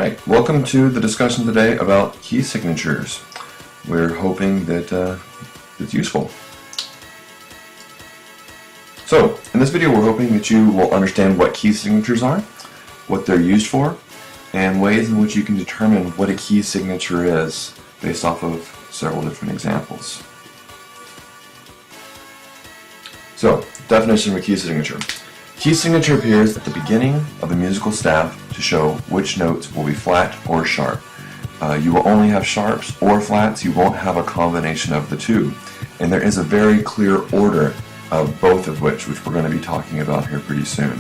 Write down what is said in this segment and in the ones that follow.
Alright, welcome to the discussion today about key signatures. We're hoping that it's useful. So, in this video we're hoping that you will understand what key signatures are, what they're used for, and ways in which you can determine what a key signature is based off of several different examples. So, definition of a key signature. Key signature appears at the beginning of a musical staff to show which notes will be flat or sharp. You will only have sharps or flats, you won't have a combination of the two. And there is a very clear order of both of which we're going to be talking about here pretty soon.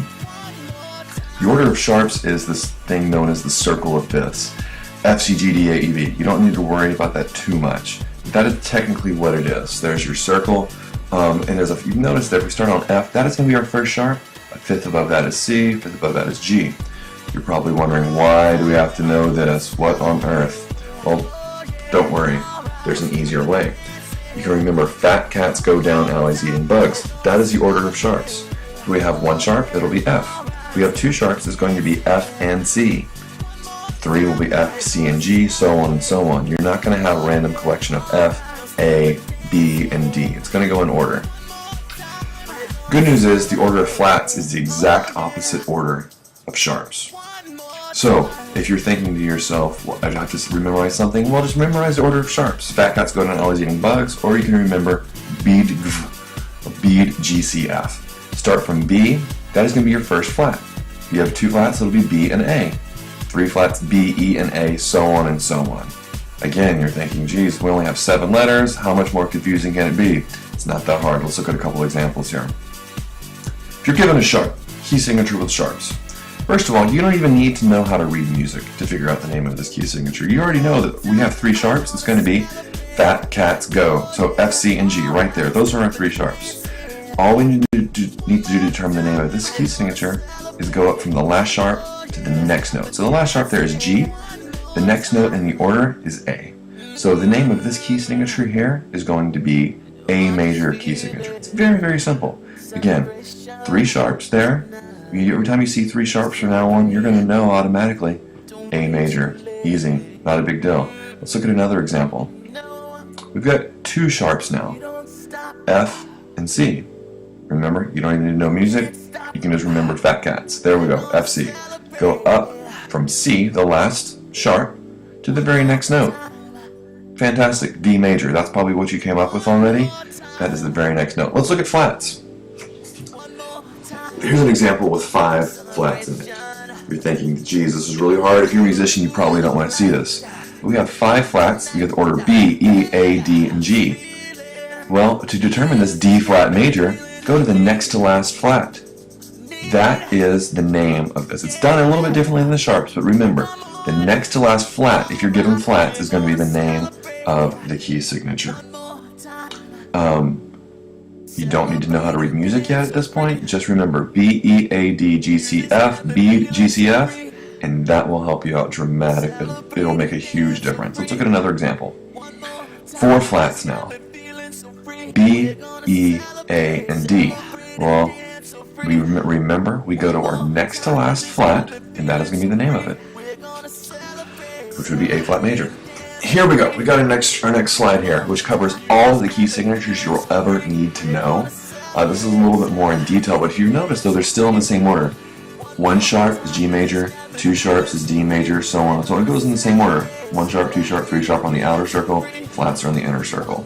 The order of sharps is this thing known as the circle of fifths. F, C, G, D, A, E, B. You don't need to worry about that too much. That is technically what it is. There's your circle, and if you notice that if we start on F, that is going to be our first sharp. A fifth above that is C, a fifth above that is G. You're probably wondering, why do we have to know this? What on earth? Well, don't worry, there's an easier way. You can remember fat cats go down alleys eating bugs. That is the order of sharps. If we have one sharp, it'll be F. If we have two sharps, it's going to be F and C. Three will be F, C, and G, so on and so on. You're not going to have a random collection of F, A, B, and D. It's going to go in order. Good news is the order of flats is the exact opposite order of sharps. So, if you're thinking to yourself, well, I have to memorize something, well, just memorize the order of sharps. Fat cats go down alleys eating bugs, or you can remember bead, G, C, F. Start from B, that is going to be your first flat. You have two flats, it'll be B and A. Three flats, B, E, and A, so on and so on. Again, you're thinking, geez, we only have 7 letters, how much more confusing can it be? It's not that hard. Let's look at a couple examples here. If you're given a sharp, key signature with sharps, first of all, you don't even need to know how to read music to figure out the name of this key signature. You already know that we have 3 sharps. It's going to be fat cats go. So F, C, and G right there. Those are our 3 sharps. All we need to do to determine the name of this key signature is go up from the last sharp to the next note. So the last sharp there is G. The next note in the order is A. So the name of this key signature here is going to be A major key signature. It's very, very simple. Again, 3 sharps there. Every time you see 3 sharps from now on, you're going to know automatically A major. Easy. Not a big deal. Let's look at another example. We've got 2 sharps now. F and C. Remember, you don't even need to know music. You can just remember fat cats. There we go. F, C. Go up from C, the last sharp, to the very next note. Fantastic. D major. That's probably what you came up with already. That is the very next note. Let's look at flats. Here's an example with 5 flats in it. You're thinking, geez, this is really hard. If you're a musician, you probably don't want to see this. We have 5 flats. You get the order B, E, A, D, and G. Well, to determine this D flat major, go to the next to last flat. That is the name of this. It's done a little bit differently than the sharps, but remember, the next to last flat, if you're given flats, is going to be the name of the key signature. You don't need to know how to read music yet at this point. Just remember B, E, A, D, G, C, F, B, G, C, F, and that will help you out dramatically. It'll make a huge difference. Let's look at another example. 4 flats now. B, E, A, and D. Well, we remember we go to our next to last flat, and that is going to be the name of it, which would be A flat major. Here we go. We got our next slide here, which covers all of the key signatures you'll ever need to know. This is a little bit more in detail, but if you notice, though, they're still in the same order. 1 sharp is G major, 2 sharps is D major, so on. So it goes in the same order. 1 sharp, 2 sharp, 3 sharp on the outer circle, flats are on the inner circle.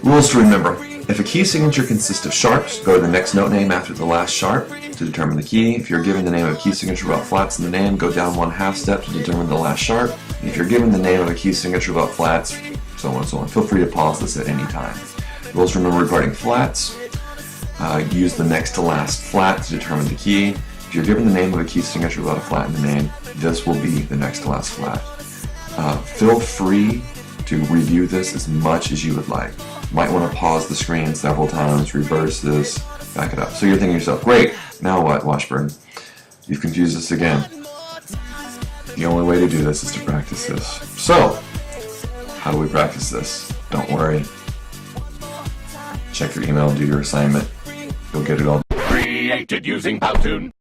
Rules to remember. If a key signature consists of sharps, go to the next note name after the last sharp to determine the key. If you're given the name of a key signature without flats in the name, go down 1/2 step to determine the last sharp. And if you're given the name of a key signature without flats, so on and so on. Feel free to pause this at any time. Rules to remember regarding flats. Use the next to last flat to determine the key. If you're given the name of a key signature without a flat in the name, this will be the next to last flat. Feel free to review this as much as you would like. You might want to pause the screen several times, reverse this, back it up. So you're thinking to yourself, great, now what, Washburn? You've confused us again. The only way to do this is to practice this. So, how do we practice this? Don't worry. Check your email, do your assignment. You'll get it all. Created using Powtoon.